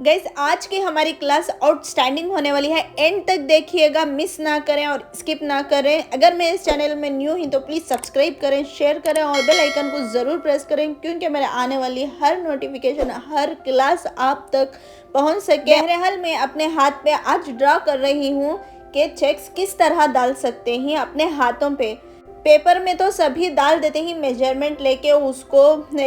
Guys आज की हमारी क्लास आउटस्टैंडिंग होने वाली है। एंड तक देखिएगा, मिस ना करें और स्किप ना करें। अगर मैं इस चैनल में न्यू ही तो प्लीज़ सब्सक्राइब करें, शेयर करें और बेल आइकन को ज़रूर प्रेस करें, क्योंकि मेरे आने वाली हर नोटिफिकेशन, हर क्लास आप तक पहुंच सके। बहरहाल मैं अपने हाथ पे आज ड्रा कर रही हूँ कि चेक्स किस तरह डाल सकते हैं अपने हाथों पे। पेपर में तो सभी डाल देते हैं मेजरमेंट लेके, उसको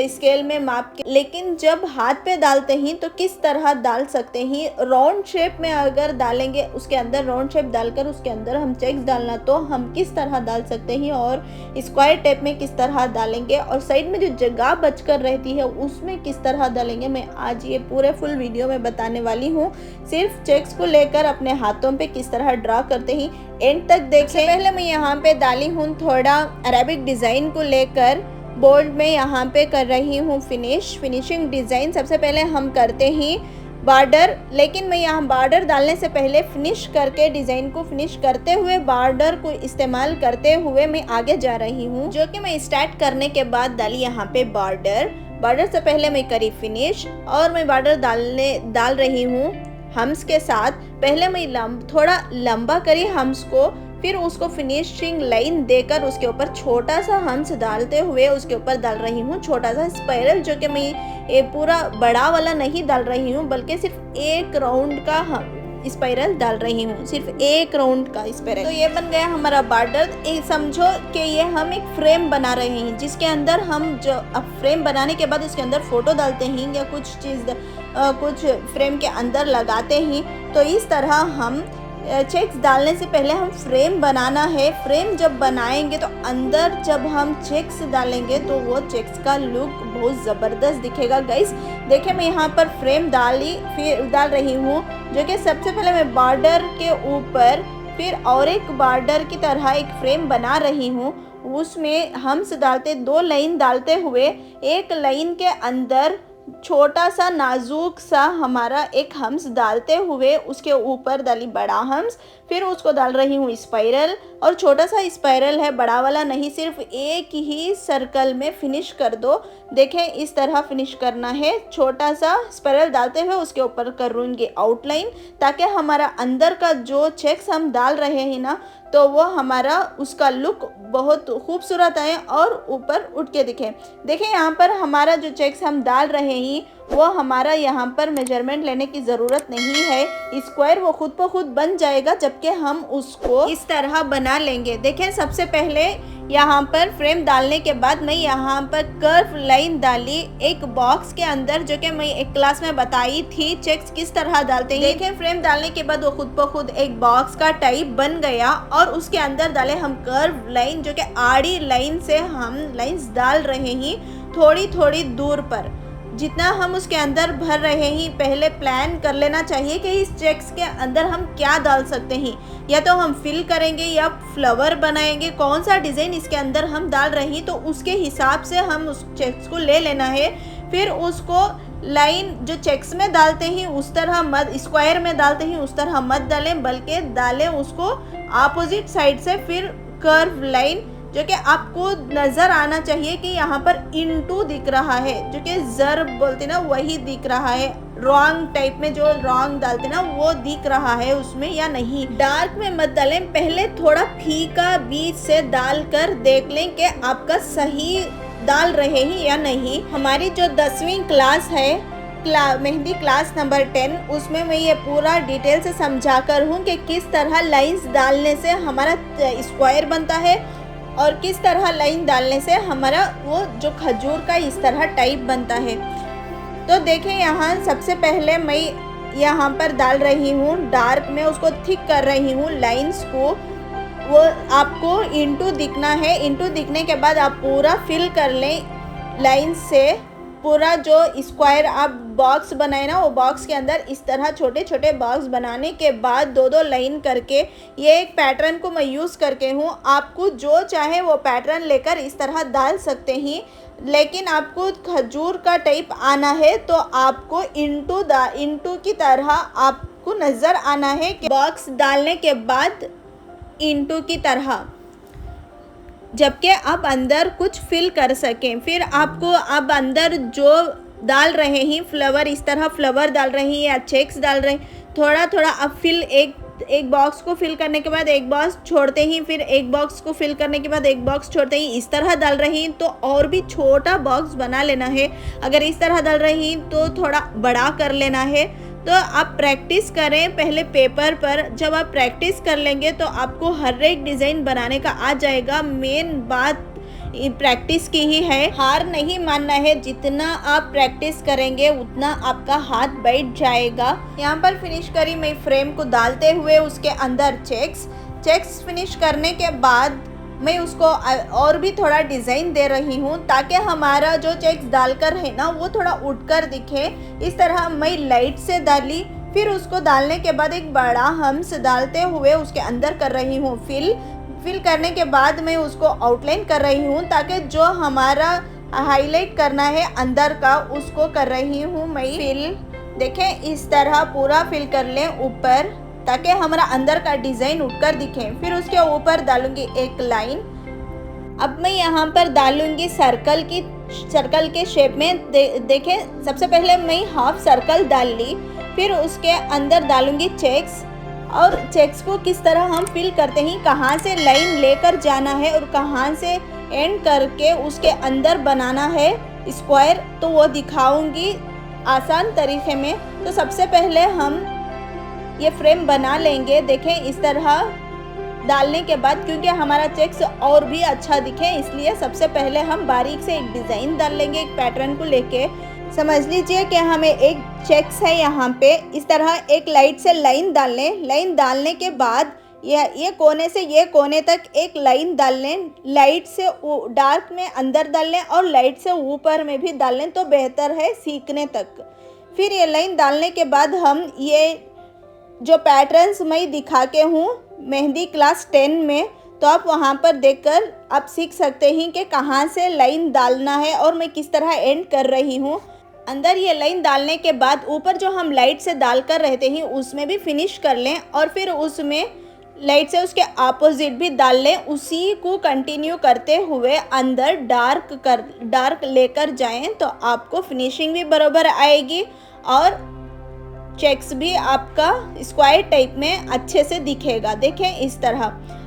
स्केल में माप के, लेकिन जब हाथ पे डालते हैं तो किस तरह डाल सकते हैं। राउंड शेप में अगर डालेंगे, उसके अंदर राउंड शेप डालकर उसके अंदर हम चेक्स डालना, तो हम किस तरह डाल सकते हैं और स्क्वायर टेप में किस तरह डालेंगे और साइड में जो जगह बचकर रहती है उसमें किस तरह डालेंगे, मैं आज ये पूरे फुल वीडियो में बताने वाली हूँ। सिर्फ चेक्स को लेकर अपने हाथों पे किस तरह ड्रा करते हैं, एंड तक देखें। पहले मैं यहाँ पे डाली हूँ थोड़ा अरेबिक डिज़ाइन को लेकर, बोल्ड में यहाँ पे कर रही हूँ फिनिशिंग डिज़ाइन। सबसे पहले हम करते हैं बॉर्डर, लेकिन मैं यहाँ बॉर्डर डालने से पहले फिनिश करके, डिज़ाइन को फिनिश करते हुए, बॉर्डर को इस्तेमाल करते हुए मैं आगे जा रही हूँ, जो कि मैं स्टार्ट करने के बाद डाली यहाँ पे बॉर्डर से पहले मैं करी फिनिश और मैं बॉर्डर डाल रही हूँ हम्स के साथ। पहले मैं थोड़ा लंबा करी हम्स को, फिर उसको फिनिशिंग लाइन देकर उसके ऊपर छोटा सा हम्स डालते हुए उसके ऊपर डाल रही हूँ छोटा सा स्पाइरल, जो कि मैं ये पूरा बड़ा वाला नहीं डाल रही हूँ, बल्कि सिर्फ एक राउंड का स्पाइरल डाल रही हूँ, सिर्फ एक राउंड का स्पाइरल। तो ये बन गया हमारा बॉर्डर। समझो कि ये हम एक फ्रेम बना रहे हैं, जिसके अंदर हम जो अब फ्रेम बनाने के बाद उसके अंदर फोटो डालते हैं या कुछ चीज़ कुछ फ्रेम के अंदर लगाते हैं। तो इस तरह हम चेक्स डालने से पहले हम फ्रेम बनाना है। फ्रेम जब बनाएंगे तो अंदर जब हम चेक्स डालेंगे तो वो चेक्स का लुक बहुत ज़बरदस्त दिखेगा। गाइस देखिए, मैं यहाँ पर फ्रेम फिर डाल रही हूँ, जो कि सबसे पहले मैं बॉर्डर के ऊपर फिर और एक बॉर्डर की तरह एक फ्रेम बना रही हूँ। उसमें हम्स डालते, 2 लाइन डालते हुए एक लाइन के अंदर छोटा सा नाजुक सा हमारा एक हम्स डालते हुए उसके ऊपर डाली बड़ा हम्स, फिर उसको डाल रही हूँ स्पाइरल, और छोटा सा स्पाइरल है, बड़ा वाला नहीं, सिर्फ एक ही सर्कल में फिनिश कर दो। देखें इस तरह फिनिश करना है, छोटा सा स्पाइरल डालते हुए उसके ऊपर करूँगी आउटलाइन, ताकि हमारा अंदर का जो चेक्स हम डाल रहे हैं ना, तो वो हमारा उसका लुक बहुत खूबसूरत आए और ऊपर उठ के दिखे। देखिए यहाँ पर हमारा जो चेक्स हम डाल रहे हैं वो हमारा यहाँ पर मेजरमेंट लेने की ज़रूरत नहीं है, स्क्वायर वो खुद ब खुद बन जाएगा जबकि हम उसको इस तरह बना लेंगे। देखें सबसे पहले यहाँ पर फ्रेम डालने के बाद मैं यहाँ पर कर्व लाइन डाली एक बॉक्स के अंदर, जो कि मैं एक क्लास में बताई थी चेक्स किस तरह डालते हैं। देखें फ्रेम डालने के बाद वो खुद ब खुद एक बॉक्स का टाइप बन गया और उसके अंदर डाले हम कर्व लाइन, जो कि आड़ी लाइन से हम लाइंस डाल रहे हैं थोड़ी थोड़ी दूर पर। जितना हम उसके अंदर भर रहे हैं, पहले प्लान कर लेना चाहिए कि इस चेक्स के अंदर हम क्या डाल सकते हैं, या तो हम फिल करेंगे या फ्लावर बनाएंगे, कौन सा डिज़ाइन इसके अंदर हम डाल रहे हैं, तो उसके हिसाब से हम उस चेक्स को ले लेना है। फिर उसको लाइन जो चेक्स में डालते हैं उस तरह मत, स्क्वायर में डालते हैं उस तरह मत डालें, बल्कि डालें उसको अपोजिट साइड से, फिर कर्व लाइन, जो कि आपको नज़र आना चाहिए कि यहाँ पर इनटू दिख रहा है, जो कि ज़र्ब बोलते ना वही दिख रहा है, रॉन्ग टाइप में जो रॉन्ग डालते ना वो दिख रहा है उसमें या नहीं। डार्क में मत डालें, पहले थोड़ा फीका बीच से डालकर देख लें कि आपका सही डाल रहे हैं या नहीं। हमारी जो 10वीं क्लास है, मेहंदी क्लास नंबर 10, उसमें मैं ये पूरा डिटेल से समझा कर हूँ कि किस तरह लाइंस डालने से हमारा स्क्वायर बनता है और किस तरह लाइन डालने से हमारा वो जो खजूर का इस तरह टाइप बनता है। तो देखें यहाँ सबसे पहले मैं यहाँ पर डाल रही हूँ डार्क में, उसको थिक कर रही हूँ लाइंस को। वो आपको इनटू दिखना है, इनटू दिखने के बाद आप पूरा फिल कर लें लाइंस से। पूरा जो स्क्वायर आप बॉक्स बनाए ना, वो बॉक्स के अंदर इस तरह छोटे छोटे बॉक्स बनाने के बाद 2-2 लाइन करके, ये एक पैटर्न को मैं यूज़ करके हूँ, आपको जो चाहे वो पैटर्न लेकर इस तरह डाल सकते हैं, लेकिन आपको खजूर का टाइप आना है तो आपको इनटू की तरह आपको नज़र आना है कि बॉक्स डालने के बाद इनटू की तरह, जबकि आप अंदर कुछ फिल कर सकें। फिर आपको अब अंदर जो डाल रहे हैं फ्लावर, इस तरह फ्लावर डाल रहे हैं या चेक्स डाल रहे हैं, थोड़ा थोड़ा अब फिल एक बॉक्स को फिल करने के बाद एक बॉक्स छोड़ते ही, फिर एक बॉक्स को फिल करने के बाद एक बॉक्स छोड़ते ही, इस तरह डाल रही हैं तो और भी छोटा बॉक्स बना लेना है। अगर इस तरह डाल रही हैं तो थोड़ा बड़ा कर लेना है। तो आप प्रैक्टिस करें पहले पेपर पर, जब आप प्रैक्टिस कर लेंगे तो आपको हर एक डिज़ाइन बनाने का आ जाएगा। मेन बात प्रैक्टिस की ही है, हार नहीं मानना है। जितना आप प्रैक्टिस करेंगे उतना आपका हाथ बैठ जाएगा। यहाँ पर फिनिश करी मैं फ्रेम को डालते हुए उसके अंदर चेक्स फिनिश करने के बाद मैं उसको और भी थोड़ा डिज़ाइन दे रही हूँ ताकि हमारा जो चेक्स डालकर है ना वो थोड़ा उठकर दिखे। इस तरह मैं लाइट से डाली, फिर उसको डालने के बाद एक बड़ा हम्स डालते हुए उसके अंदर कर रही हूँ फिल करने के बाद मैं उसको आउटलाइन कर रही हूँ ताकि जो हमारा हाईलाइट करना है अंदर का उसको कर रही हूँ मैं फिल। देखें इस तरह पूरा फिल कर लें ऊपर ताकि हमारा अंदर का डिज़ाइन उठकर दिखे। फिर उसके ऊपर डालूंगी एक लाइन। अब मैं यहाँ पर डालूंगी सर्कल के शेप में। देखें सबसे पहले मैं हाफ सर्कल डाल ली, फिर उसके अंदर डालूंगी चेक्स। और चेक्स को किस तरह हम फिल करते हैं, कहाँ से लाइन लेकर जाना है और कहाँ से एंड करके उसके अंदर बनाना है स्क्वायर, तो वो दिखाऊंगी आसान तरीके में। तो सबसे पहले हम ये फ्रेम बना लेंगे। देखें इस तरह डालने के बाद, क्योंकि हमारा चेक्स और भी अच्छा दिखे इसलिए सबसे पहले हम बारीक से एक डिज़ाइन डाल लेंगे एक पैटर्न को लेके। समझ लीजिए कि हमें एक चेक्स है यहाँ पे, इस तरह एक लाइट से लाइन डाल लें। लाइन डालने के बाद ये कोने से ये कोने तक एक लाइन डाल लें। लाइट से डार्क में अंदर डाल लें और लाइट से ऊपर में भी डाल लें तो बेहतर है सीखने तक। फिर ये लाइन डालने के बाद हम ये जो पैटर्न्स मैं दिखा के हूँ मेहंदी क्लास 10 में, तो आप वहाँ पर देखकर आप सीख सकते हैं कि कहाँ से लाइन डालना है और मैं किस तरह एंड कर रही हूँ। अंदर ये लाइन डालने के बाद ऊपर जो हम लाइट से डाल कर रहते हैं उसमें भी फिनिश कर लें और फिर उसमें लाइट से उसके अपोजिट भी डाल लें। उसी को कंटिन्यू करते हुए अंदर डार्क लेकर जाएं तो आपको फिनिशिंग भी बराबर आएगी और चेक्स भी आपका स्क्वायर टाइप में अच्छे से दिखेगा। देखें इस तरह,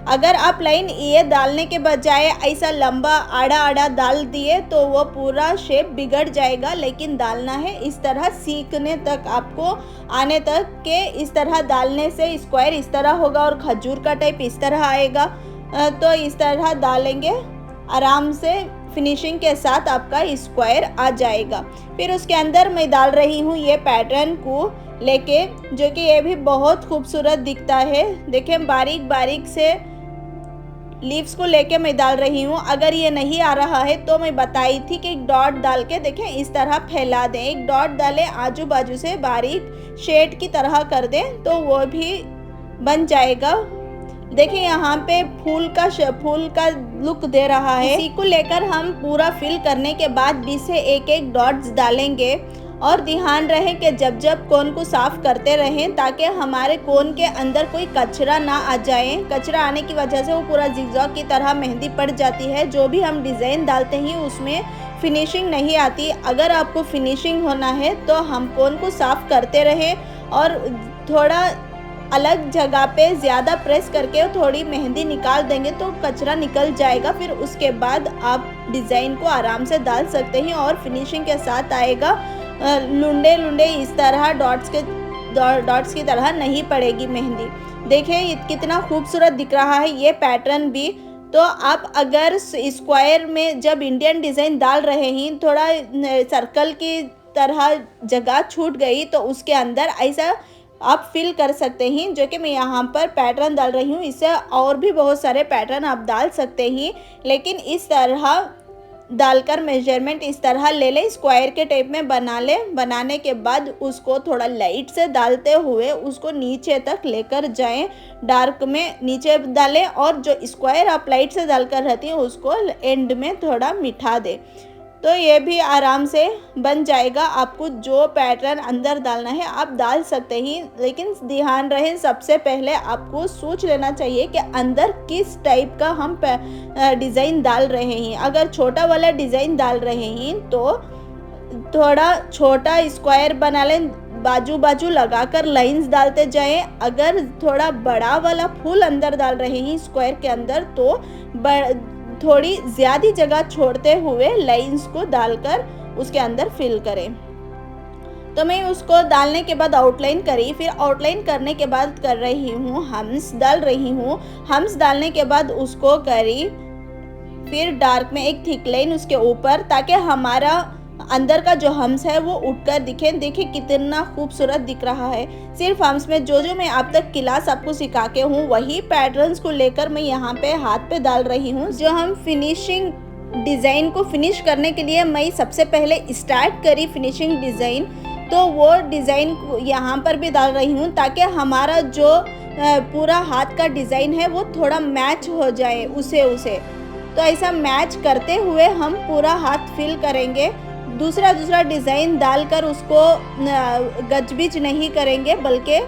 अगर आप लाइन ये डालने के बजाय ऐसा लंबा आड़ा डाल दिए तो वो पूरा शेप बिगड़ जाएगा। लेकिन डालना है इस तरह, सीखने तक आपको आने तक के इस तरह डालने से स्क्वायर इस तरह होगा और खजूर का टाइप इस तरह आएगा। तो इस तरह डालेंगे आराम से फिनिशिंग के साथ आपका स्क्वायर आ जाएगा। फिर उसके अंदर मैं डाल रही हूँ ये पैटर्न को लेके, जो कि ये भी बहुत खूबसूरत दिखता है। देखें बारीक से लीव्स को लेके मैं डाल रही हूँ। अगर ये नहीं आ रहा है तो मैं बताई थी कि एक डॉट डाल के देखें इस तरह फैला दें। एक डॉट डालें, आजू बाजू से बारीक शेड की तरह कर दें तो वो भी बन जाएगा। देखिए यहाँ पे फूल का लुक दे रहा है। इसी को लेकर हम पूरा फिल करने के बाद बीच से एक डॉट्स डालेंगे और ध्यान रहे कि जब कोन को साफ करते रहें ताकि हमारे कोन के अंदर कोई कचरा ना आ जाए। कचरा आने की वजह से वो पूरा जिगजैग की तरह मेहंदी पड़ जाती है। जो भी हम डिज़ाइन डालते हैं उसमें फिनिशिंग नहीं आती। अगर आपको फिनिशिंग होना है तो हम कोन को साफ करते रहें और थोड़ा अलग जगह पे ज़्यादा प्रेस करके थोड़ी मेहंदी निकाल देंगे तो कचरा निकल जाएगा। फिर उसके बाद आप डिज़ाइन को आराम से डाल सकते हैं और फिनिशिंग के साथ आएगा। लुंडे इस तरह डॉट्स की तरह नहीं पड़ेगी मेहंदी। देखिए कितना खूबसूरत दिख रहा है ये पैटर्न भी। तो आप अगर स्क्वायर में जब इंडियन डिज़ाइन डाल रहे हैं थोड़ा सर्कल की तरह जगह छूट गई तो उसके अंदर ऐसा आप फिल कर सकते हैं, जो कि मैं यहाँ पर पैटर्न डाल रही हूँ। इससे और भी बहुत सारे पैटर्न आप डाल सकते हैं, लेकिन इस तरह डालकर मेजरमेंट इस तरह ले लें, स्क्वायर के टाइप में बना लें। बनाने के बाद उसको थोड़ा लाइट से डालते हुए उसको नीचे तक लेकर जाएं, डार्क में नीचे डालें और जो स्क्वायर आप लाइट से डालकर रहती हैं उसको एंड में थोड़ा मिठा दें तो ये भी आराम से बन जाएगा। आपको जो पैटर्न अंदर डालना है आप डाल सकते हैं, लेकिन ध्यान रहे सबसे पहले आपको सोच लेना चाहिए कि अंदर किस टाइप का हम डिज़ाइन डाल रहे हैं। अगर छोटा वाला डिज़ाइन डाल रहे हैं तो थोड़ा छोटा स्क्वायर बना लें, बाजू बाजू लगाकर लाइंस डालते जाएं। अगर थोड़ा बड़ा वाला फूल अंदर डाल रहे हैं स्क्वायर के अंदर तो थोड़ी ज़्यादा जगह छोड़ते हुए लाइंस को डालकर उसके अंदर फिल करें। तो मैं उसको डालने के बाद आउटलाइन करी, फिर आउटलाइन करने के बाद कर रही हूँ हम्स डाल रही हूँ। हम्स डालने के बाद उसको करी, फिर डार्क में एक थिक लाइन उसके ऊपर, ताकि हमारा अंदर का जो हम्स है वो उठकर दिखे। देखिए कितना खूबसूरत दिख रहा है। सिर्फ हम्स में जो मैं अब तक क्लास आपको सिखा के हूँ वही पैटर्न्स को लेकर मैं यहाँ पे हाथ पे डाल रही हूँ। जो हम फिनिशिंग डिज़ाइन को फिनिश करने के लिए मैं सबसे पहले स्टार्ट करी फिनिशिंग डिज़ाइन, तो वो डिज़ाइन यहाँ पर भी डाल रही हूँ ताकि हमारा जो पूरा हाथ का डिज़ाइन है वो थोड़ा मैच हो जाए उसे। तो ऐसा मैच करते हुए हम पूरा हाथ फिल करेंगे। दूसरा डिज़ाइन डालकर उसको गजबिज नहीं करेंगे, बल्कि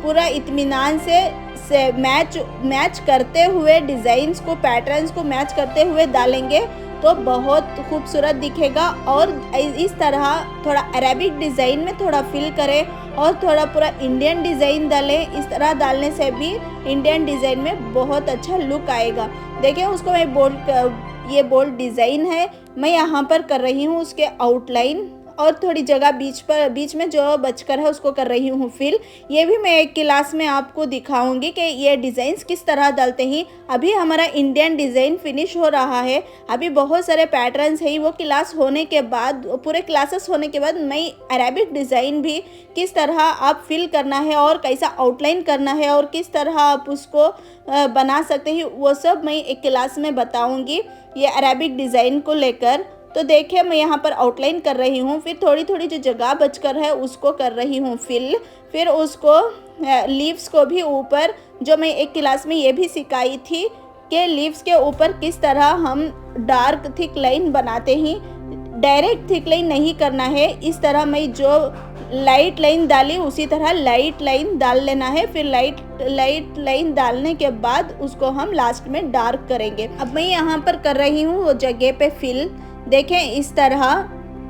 पूरा इत्मीनान से मैच करते हुए डिज़ाइंस को, पैटर्न्स को मैच करते हुए डालेंगे तो बहुत खूबसूरत दिखेगा। और इस तरह थोड़ा अरेबिक डिज़ाइन में थोड़ा फिल करें और थोड़ा पूरा इंडियन डिज़ाइन डालें। इस तरह डालने से भी इंडियन डिज़ाइन में बहुत अच्छा लुक आएगा। देखिए उसको मैं ये बोल्ड डिज़ाइन है, मैं यहाँ पर कर रही हूँ उसके आउटलाइन और थोड़ी जगह बीच में जो बचकर है उसको कर रही हूँ फिल। ये भी मैं एक क्लास में आपको दिखाऊंगी कि ये डिज़ाइंस किस तरह डालते हैं। अभी हमारा इंडियन डिज़ाइन फिनिश हो रहा है, अभी बहुत सारे पैटर्न्स हैं। वो क्लास होने के बाद, पूरे क्लासेस होने के बाद मैं अरेबिक डिज़ाइन भी किस तरह आप फिल करना है और कैसा आउटलाइन करना है और किस तरह आप उसको बना सकते हैं, वो सब मैं एक क्लास में बताऊँगी ये अरेबिक डिज़ाइन को लेकर। तो देखिए मैं यहाँ पर आउटलाइन कर रही हूँ, फिर थोड़ी जो जगह बचकर है उसको कर रही हूँ फिल। फिर उसको लीव्स को भी ऊपर, जो मैं एक क्लास में ये भी सिखाई थी कि लीव्स के ऊपर किस तरह हम डार्क थिक लाइन बनाते हैं। डायरेक्ट थिक लाइन नहीं करना है, इस तरह मैं जो लाइट लाइन डाली उसी तरह लाइट लाइन डाल लेना है। फिर लाइट लाइन डालने के बाद उसको हम लास्ट में डार्क करेंगे। अब मैं यहाँ पर कर रही हूँ वो जगह पे फिल। देखें इस तरह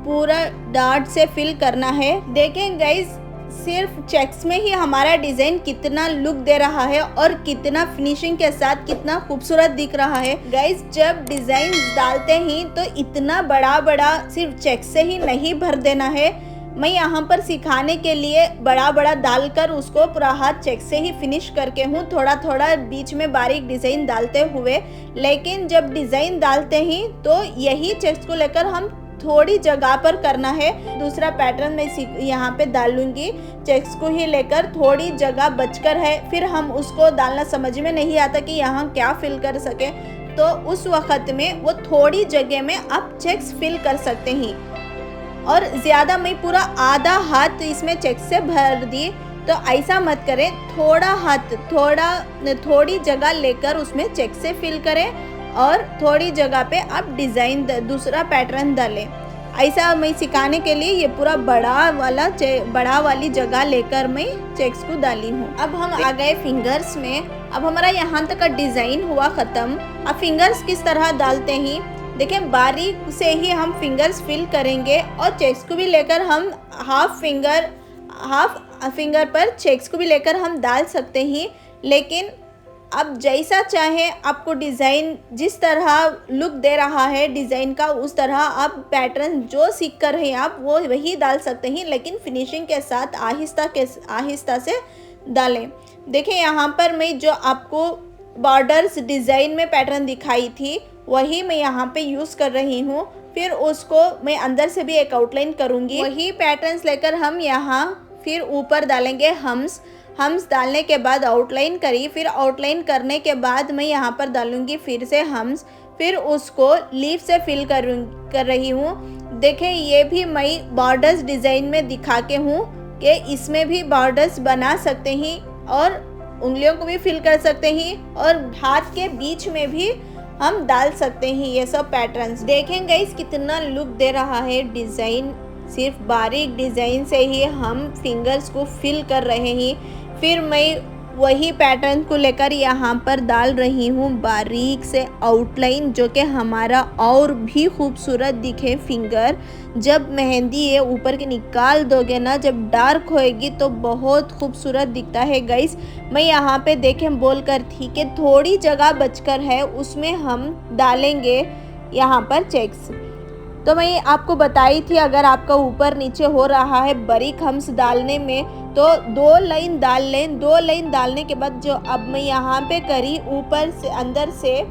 पूरा डार्ट से फिल करना है। देखें गाइज, सिर्फ चेक्स में ही हमारा डिज़ाइन कितना लुक दे रहा है और कितना फिनिशिंग के साथ कितना खूबसूरत दिख रहा है। गाइज जब डिज़ाइन डालते हैं तो इतना बड़ा सिर्फ चेक्स से ही नहीं भर देना है। मैं यहाँ पर सिखाने के लिए बड़ा डालकर उसको पूरा हाथ चेक से ही फिनिश करके हूँ, थोड़ा बीच में बारीक डिज़ाइन डालते हुए। लेकिन जब डिज़ाइन डालते हैं तो यही चेक्स को लेकर हम थोड़ी जगह पर करना है। दूसरा पैटर्न मैं यहाँ पे डालूंगी, चेक्स को ही लेकर थोड़ी जगह बचकर है, फिर हम उसको डालना समझ में नहीं आता कि यहाँ क्या फिल कर सके, तो उस वक्त में वो थोड़ी जगह में आप चेक्स फिल कर सकते हैं। और ज़्यादा मैं पूरा आधा हाथ इसमें चेक से भर दी, तो ऐसा मत करें। थोड़ी जगह लेकर उसमें चेक से फिल करें और थोड़ी जगह पे आप डिज़ाइन दूसरा पैटर्न डालें। ऐसा मैं सिखाने के लिए ये पूरा बड़ा वाली जगह लेकर मैं चेक्स को डाली हूँ। अब हम आ गए फिंगर्स में। अब हमारा यहाँ तक का डिज़ाइन हुआ ख़त्म। अब फिंगर्स किस तरह डालते हैं, देखें बारीक से ही हम फिंगर्स फिल करेंगे और चेक्स को भी लेकर हम हाफ फिंगर पर चेक्स को भी लेकर हम डाल सकते हैं। लेकिन अब जैसा चाहे आपको डिज़ाइन जिस तरह लुक दे रहा है डिज़ाइन का, उस तरह आप पैटर्न जो सीख कर हैं आप वो वही डाल सकते हैं, लेकिन फिनिशिंग के साथ आहिस्ता से डालें। देखें यहाँ पर मैं जो आपको बॉर्डर्स डिज़ाइन में पैटर्न दिखाई थी वही मैं यहाँ पे यूज़ कर रही हूँ। फिर उसको मैं अंदर से भी एक आउटलाइन करूँगी। वही पैटर्न्स लेकर हम यहाँ फिर ऊपर डालेंगे हम्स डालने के बाद आउटलाइन करी, फिर आउटलाइन करने के बाद मैं यहाँ पर डालूँगी फिर से हम्स, फिर उसको लीफ से फिल कर रही हूँ। देखें ये भी मैं बॉर्डर्स डिज़ाइन में दिखा के हूँ कि इसमें भी बॉर्डर्स बना सकते हैं और उंगलियों को भी फिल कर सकते हैं और हाथ के बीच में भी हम डाल सकते हैं ये सब पैटर्न्स। देखें गाइस कितना लुक दे रहा है डिज़ाइन। सिर्फ बारीक डिज़ाइन से ही हम फिंगर्स को फिल कर रहे हैं। फिर मैं वही पैटर्न को लेकर यहाँ पर डाल रही हूँ बारीक से आउटलाइन, जो कि हमारा और भी खूबसूरत दिखे फिंगर। जब मेहंदी ये ऊपर के निकाल दोगे ना, जब डार्क होएगी तो बहुत खूबसूरत दिखता है गाइस। मैं यहाँ पे देखें बोल कर थी कि थोड़ी जगह बचकर है, उसमें हम डालेंगे यहाँ पर चेक्स। तो मैं आपको बताई थी अगर आपका ऊपर नीचे हो रहा है बारीक हम्स डालने में तो 2 लाइन डाल लें। 2 लाइन डालने के बाद जो अब मैं यहाँ पे करी, ऊपर से अंदर से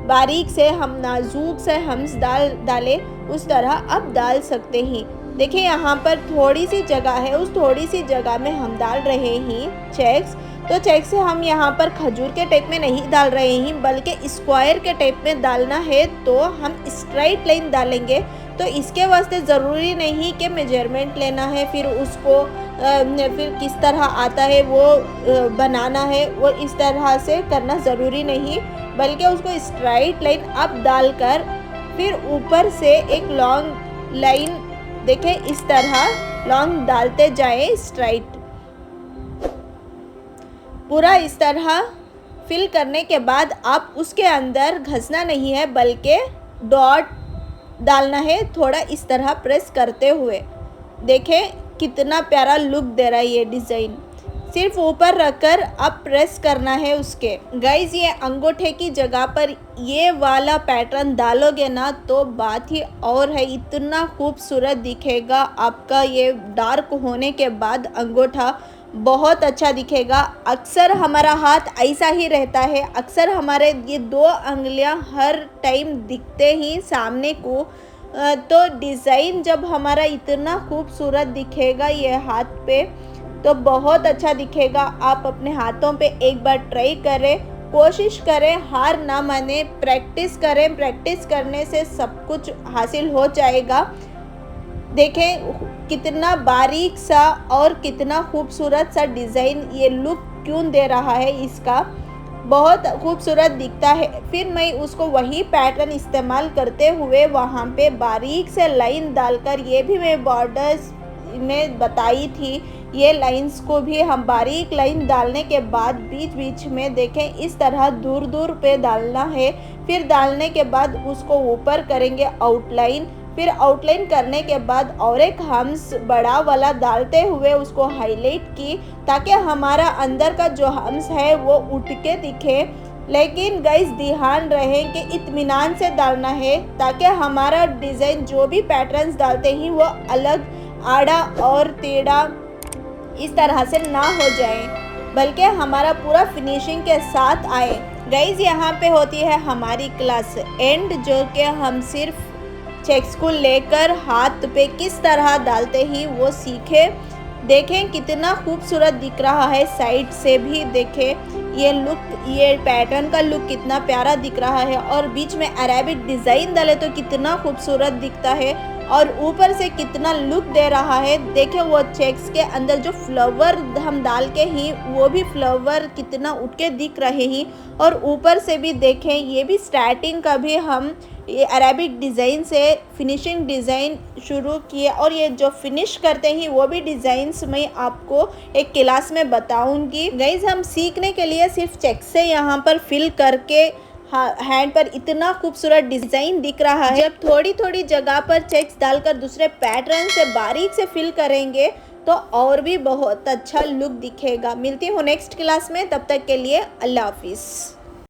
बारीक से हम नाजुक से हम्स डाले उस तरह अब डाल सकते हैं। देखिए यहाँ पर थोड़ी सी जगह है, उस थोड़ी सी जगह में हम डाल रहे हैं चेक्स। तो चेक से हम यहाँ पर खजूर के टाइप में नहीं डाल रहे हैं, बल्कि स्क्वायर के टाइप में डालना है। तो हम स्ट्राइट लाइन डालेंगे, तो इसके वास्ते ज़रूरी नहीं कि मेजरमेंट लेना है, फिर उसको फिर किस तरह आता है वो बनाना है, वो इस तरह से करना ज़रूरी नहीं, बल्कि उसको स्ट्राइट लाइन अब डालकर फिर ऊपर से एक लॉन्ग लाइन देखें इस तरह लॉन्ग डालते जाए स्ट्राइट। पूरा इस तरह फिल करने के बाद आप उसके अंदर घसना नहीं है, बल्कि डॉट डालना है थोड़ा इस तरह प्रेस करते हुए। देखें कितना प्यारा लुक दे रहा है ये डिज़ाइन। सिर्फ ऊपर रखकर अब प्रेस करना है उसके। गाइज ये अंगूठे की जगह पर ये वाला पैटर्न डालोगे ना तो बात ही और है, इतना खूबसूरत दिखेगा आपका ये डार्क होने के बाद अंगूठा, बहुत अच्छा दिखेगा। अक्सर हमारा हाथ ऐसा ही रहता है, अक्सर हमारे ये 2 अंगुलियां हर टाइम दिखते ही सामने को, तो डिज़ाइन जब हमारा इतना खूबसूरत दिखेगा ये हाथ पे तो बहुत अच्छा दिखेगा। आप अपने हाथों पे एक बार ट्राई करें, कोशिश करें, हार ना माने, प्रैक्टिस करें। प्रैक्टिस करने से सब कुछ हासिल हो जाएगा। देखें कितना बारीक सा और कितना खूबसूरत सा डिज़ाइन, ये लुक क्यों दे रहा है इसका, बहुत खूबसूरत दिखता है। फिर मैं उसको वही पैटर्न इस्तेमाल करते हुए वहाँ पे बारीक से लाइन डालकर, ये भी मैं बॉर्डर्स में बताई थी, ये लाइंस को भी हम बारीक लाइन डालने के बाद बीच बीच में देखें इस तरह दूर दूर पे डालना है। फिर डालने के बाद उसको ऊपर करेंगे आउटलाइन, फिर आउटलाइन करने के बाद और एक हम्स बड़ा वाला डालते हुए उसको हाईलाइट की, ताकि हमारा अंदर का जो हम्स है वो उठ के दिखे। लेकिन गाइस ध्यान रहे कि इत्मीनान से डालना है, ताकि हमारा डिज़ाइन जो भी पैटर्न्स डालते हैं वो अलग आड़ा और टेढ़ा इस तरह से ना हो जाए, बल्कि हमारा पूरा फिनिशिंग के साथ आए। गाइस यहाँ पे होती है हमारी क्लास एंड, जो कि हम सिर्फ चेक्स को लेकर हाथ पे किस तरह डालते ही वो सीखे। देखें कितना खूबसूरत दिख रहा है, साइड से भी देखें ये लुक, ये पैटर्न का लुक कितना प्यारा दिख रहा है। और बीच में अरेबिक डिज़ाइन डाले तो कितना खूबसूरत दिखता है, और ऊपर से कितना लुक दे रहा है। देखें वो चेक्स के अंदर जो फ्लावर हम डाल के ही, वो भी फ्लावर कितना उठ के दिख रहे हैं। और ऊपर से भी देखें, ये भी स्टार्टिंग का भी हम ये अरेबिक डिज़ाइन से फिनिशिंग डिज़ाइन शुरू किए, और ये जो फिनिश करते हैं वो भी डिज़ाइंस मैं आपको एक क्लास में बताऊंगी। गाइस हम सीखने के लिए सिर्फ चेक से यहाँ पर फिल करके हैंड पर इतना खूबसूरत डिज़ाइन दिख रहा है। जब थोड़ी थोड़ी जगह पर चेक्स डालकर दूसरे पैटर्न से बारीक से फिल करेंगे तो और भी बहुत अच्छा लुक दिखेगा। मिलती हूँ नेक्स्ट क्लास में, तब तक के लिए अल्लाह हाफिज़।